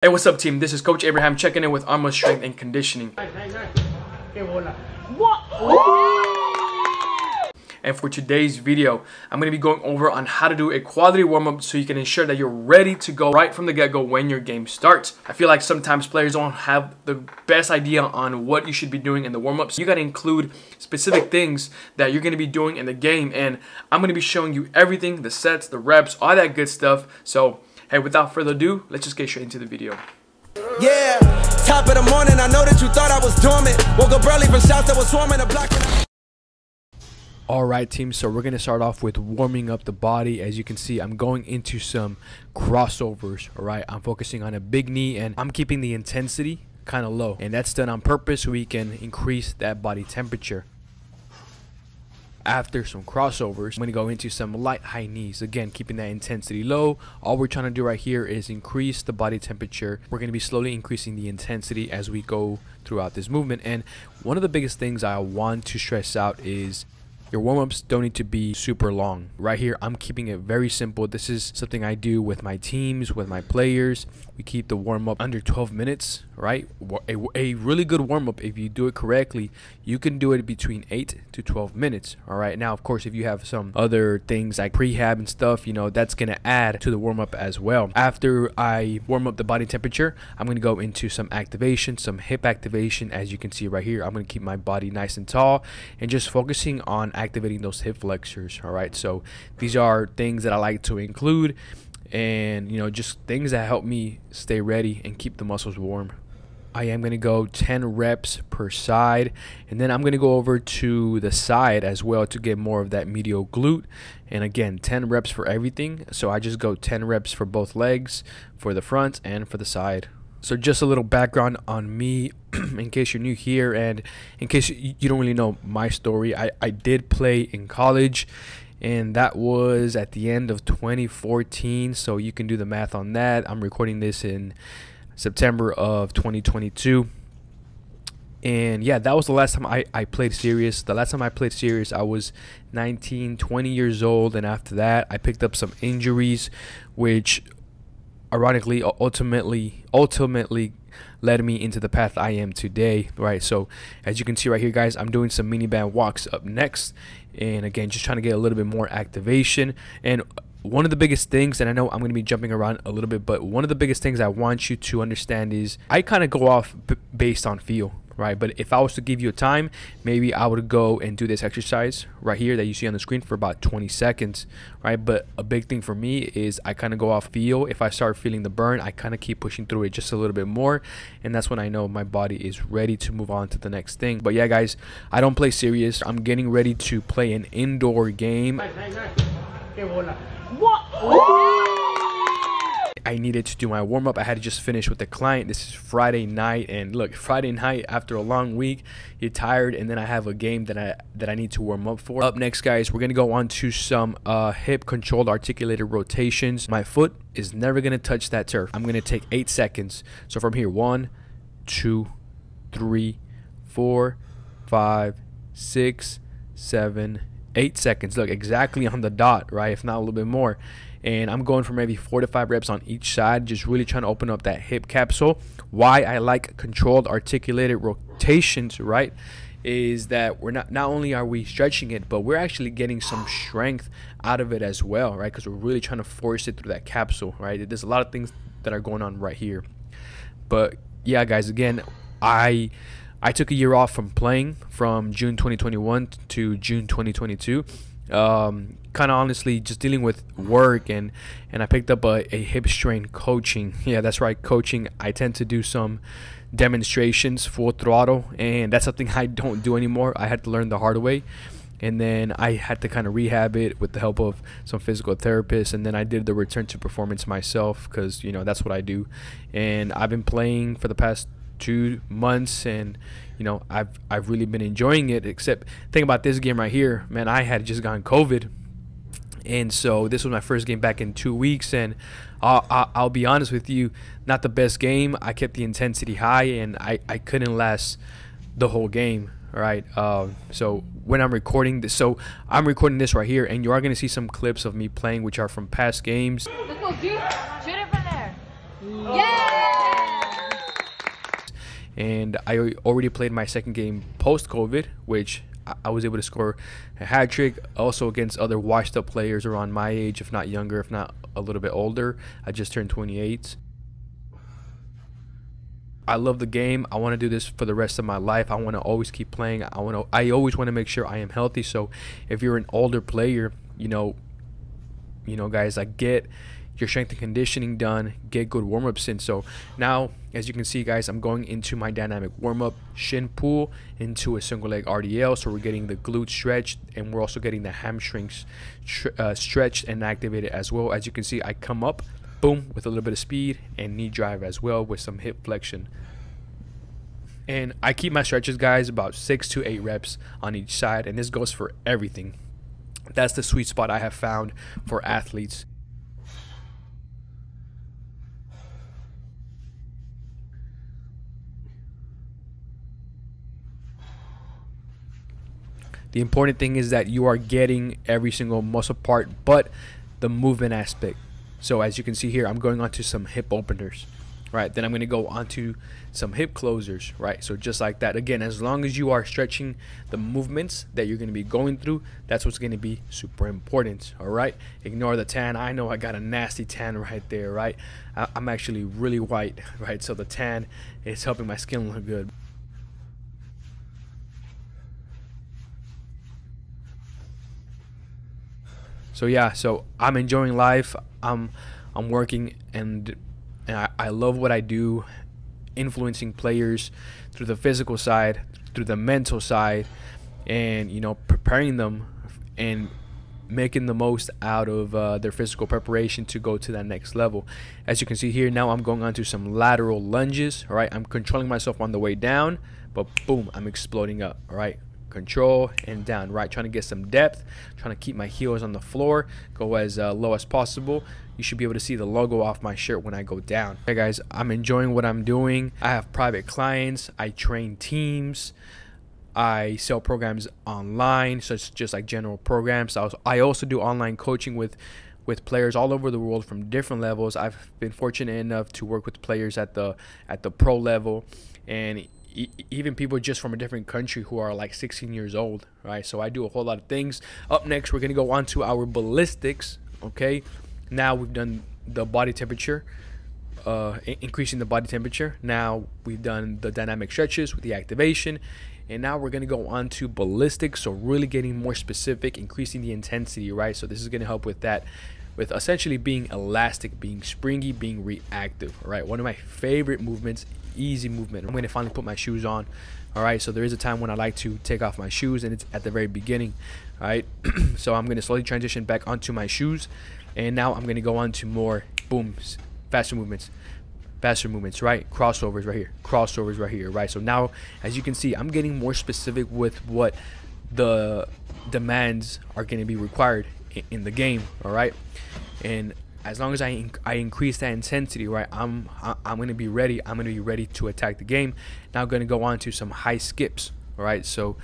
Hey, what's up, team? This is Coach Abraham checking in with Armor Strength and Conditioning. And for today's video, I'm going to be going over on how to do a quality warm-up so you can ensure that you're ready to go right from the get-go when your game starts. I feel like sometimes players don't have the best idea on what you should be doing in the warm-up. So you got to include specific things that you're going to be doing in the game. And I'm going to be showing you everything, the sets, the reps, all that good stuff. So hey, without further ado, let's just get straight into the video. Yeah, top of the morning, I know that you thought I was dormant. Woke up early from shots that was swarming the block. Alright, team, so we're going to start off with warming up the body. As you can see, I'm going into some crossovers. Alright, I'm focusing on a big knee and I'm keeping the intensity kind of low. And that's done on purpose so we can increase that body temperature. After some crossovers, I'm going to go into some light high knees. Again, keeping that intensity low. All we're trying to do right here is increase the body temperature. We're going to be slowly increasing the intensity as we go throughout this movement. And one of the biggest things I want to stress out is your warm-ups don't need to be super long. Right here, I'm keeping it very simple. This is something I do with my teams, with my players. We keep the warm-up under 12 minutes, right? A really good warm-up, if you do it correctly, you can do it between 8 to 12 minutes, all right? Now, of course, if you have some other things like prehab and stuff, you know, that's going to add to the warm-up as well. After I warm up the body temperature, I'm going to go into some activation, some hip activation. As you can see right here, I'm going to keep my body nice and tall and just focusing on activating those hip flexors. All right, so these are things that I like to include, and you know, just things that help me stay ready and keep the muscles warm. I am going to go 10 reps per side, and then I'm going to go over to the side as well to get more of that medial glute. And again, 10 reps for everything, so I just go 10 reps for both legs, for the front and for the side. So just a little background on me in case you're new here and in case you don't really know my story. I did play in college, and that was at the end of 2014, so you can do the math on that. I'm recording this in September of 2022. And yeah, that was the last time I played serious. The last time I played serious, I was 19, 20 years old, and after that I picked up some injuries, which ironically ultimately led me into the path I am today, right? So as you can see right here, guys, I'm doing some mini band walks up next, and again, just trying to get a little bit more activation. And one of the biggest things, and I know I'm going to be jumping around a little bit, but one of the biggest things I want you to understand is I kind of go off based on feel, right? But if I was to give you a time, maybe I would go and do this exercise right here that you see on the screen for about 20 seconds, right? But a big thing for me is I kind of go off feel. If I start feeling the burn, I kind of keep pushing through it just a little bit more, and that's when I know my body is ready to move on to the next thing. But yeah, guys, I don't play serious. I'm getting ready to play an indoor game. I needed to do my warm-up. I had to just finish with the client. This is Friday night, and look, Friday night after a long week, you're tired, and then I have a game that I need to warm up for. Up next, guys, we're gonna go on to some hip controlled articulated rotations. My foot is never gonna touch that turf. I'm gonna take 8 seconds. So from here, 1, 2, 3, 4, 5, 6, 7, 8 seconds. Look, exactly on the dot, right? If not a little bit more. And I'm going for maybe 4 to 5 reps on each side, just really trying to open up that hip capsule. Why I like controlled articulated rotations, right, is that we're not only are we stretching it, but we're actually getting some strength out of it as well, right? Because we're really trying to force it through that capsule, right? There's a lot of things that are going on right here. But yeah, guys, again, I took a year off from playing from June 2021 to June 2022. Kind of honestly just dealing with work, and I picked up a hip strain coaching. Yeah, that's right, coaching. I tend to do some demonstrations full throttle, and that's something I don't do anymore. I had to learn the hard way, and then I had to kind of rehab it with the help of some physical therapists, and then I did the return to performance myself because, you know, that's what I do. And I've been playing for the past 2 months, and you know, I've really been enjoying it. Except think about this game right here, man. I had just gotten COVID, and so this was my first game back in 2 weeks, and I'll be honest with you, not the best game. I kept the intensity high, and I couldn't last the whole game. All right, so when I'm recording this, so I'm recording this right here, and you are going to see some clips of me playing, which are from past games. Let's go, dude. Shoot it from there. Yeah! and I already played my second game post-COVID, which I was able to score a hat trick, also against other washed up players around my age, if not younger, if not a little bit older. I just turned 28. I love the game. I want to do this for the rest of my life. I want to always keep playing. I always want to make sure I am healthy. So if you're an older player, you know guys, like, get your strength and conditioning done, get good warm-ups in. So now, as you can see, guys, I'm going into my dynamic warm-up shin pull into a single leg RDL. So we're getting the glute stretched, and we're also getting the hamstrings stretched and activated as well. As you can see, I come up, boom, with a little bit of speed, and knee drive as well with some hip flexion. And I keep my stretches, guys, about 6 to 8 reps on each side, and this goes for everything. That's the sweet spot I have found for athletes. The important thing is that you are getting every single muscle part, but the movement aspect. So as you can see here, I'm going on to some hip openers, right? Then I'm going to go on to some hip closers, right? So just like that. Again, as long as you are stretching the movements that you're going to be going through, that's what's going to be super important, all right? Ignore the tan. I know I got a nasty tan right there, right? I'm actually really white, right? So the tan is helping my skin look good. So yeah, so I'm enjoying life. I'm working, and I love what I do, influencing players through the physical side, through the mental side, and preparing them and making the most out of their physical preparation to go to that next level. As you can see here, now I'm going on to some lateral lunges. All right, I'm controlling myself on the way down, but boom, I'm exploding up. All right, control and down, right? Trying to get some depth, trying to keep my heels on the floor, go as low as possible. You should be able to see the logo off my shirt when I go down. Hey guys, I'm enjoying what I'm doing. I have private clients, I train teams, I sell programs online, so it's just like general programs. I also do online coaching with players all over the world from different levels. I've been fortunate enough to work with players at the pro level, and even people just from a different country who are like 16 years old, right? So I do a whole lot of things. Up next, we're going to go on to our ballistics, okay? Now we've done the body temperature, increasing the body temperature. Now we've done the dynamic stretches with the activation, and now we're going to go on to ballistics, so really getting more specific, increasing the intensity, right? So this is going to help with that, with essentially being elastic, being springy, being reactive, all right? One of my favorite movements, easy movement. I'm going to finally put my shoes on, all right? So there is a time when I like to take off my shoes, and it's at the very beginning, all right? So I'm going to slowly transition back onto my shoes, and now I'm going to go on to more booms, faster movements, right? Crossovers right here, right? So now, as you can see, I'm getting more specific with what the demands are going to be required in the game, all right? And as long as I increase that intensity, right, I'm going to be ready. I'm going to be ready to attack the game. Now I'm going to go on to some high skips, all right? So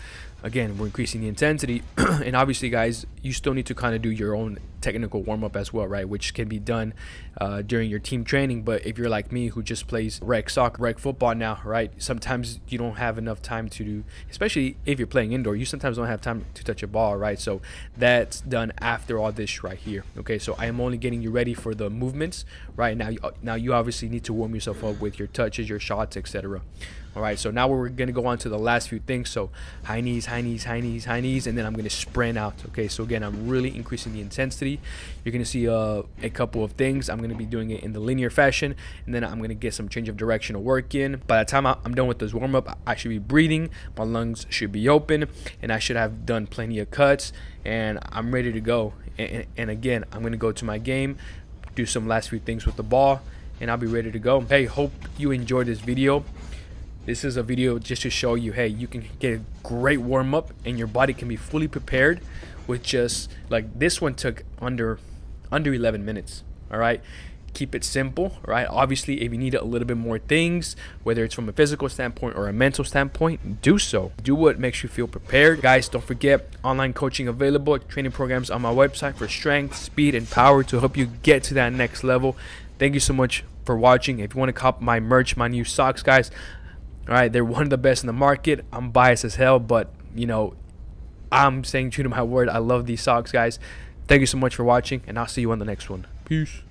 again, we're increasing the intensity, and obviously, guys, you still need to kind of do your own technical warm-up as well, right, which can be done during your team training. But if you're like me, who just plays rec soccer, rec football now, right, sometimes you don't have enough time to do, especially if you're playing indoor, you sometimes don't have time to touch a ball, right? So that's done after all this right here, okay? So I am only getting you ready for the movements right now. You obviously need to warm yourself up with your touches, your shots, etc. All right, so now we're going to go on to the last few things. So high knees, high knees, high knees, high knees, and then I'm going to sprint out. Okay, so again, I'm really increasing the intensity. You're going to see a couple of things. I'm going to be doing it in the linear fashion, and then I'm going to get some change of direction to work in. By the time I'm done with this warm-up, I should be breathing. My lungs should be open, and I should have done plenty of cuts, and I'm ready to go. And again, I'm going to go to my game, do some last few things with the ball, and I'll be ready to go. Hey, hope you enjoyed this video. This is a video just to show you, hey, you can get a great warm-up and your body can be fully prepared with just, like, this one took under 11 minutes, all right? Keep it simple, all right? Obviously, if you need a little bit more things, whether it's from a physical standpoint or a mental standpoint, do so. Do what makes you feel prepared. Guys, don't forget, online coaching available, training programs on my website for strength, speed, and power to help you get to that next level. Thank you so much for watching. If you want to cop my merch, my new socks, guys, All right, they're one of the best in the market. I'm biased as hell, but you know, I'm saying true to my word. I love these socks, guys. Thank you so much for watching, and I'll see you on the next one. Peace.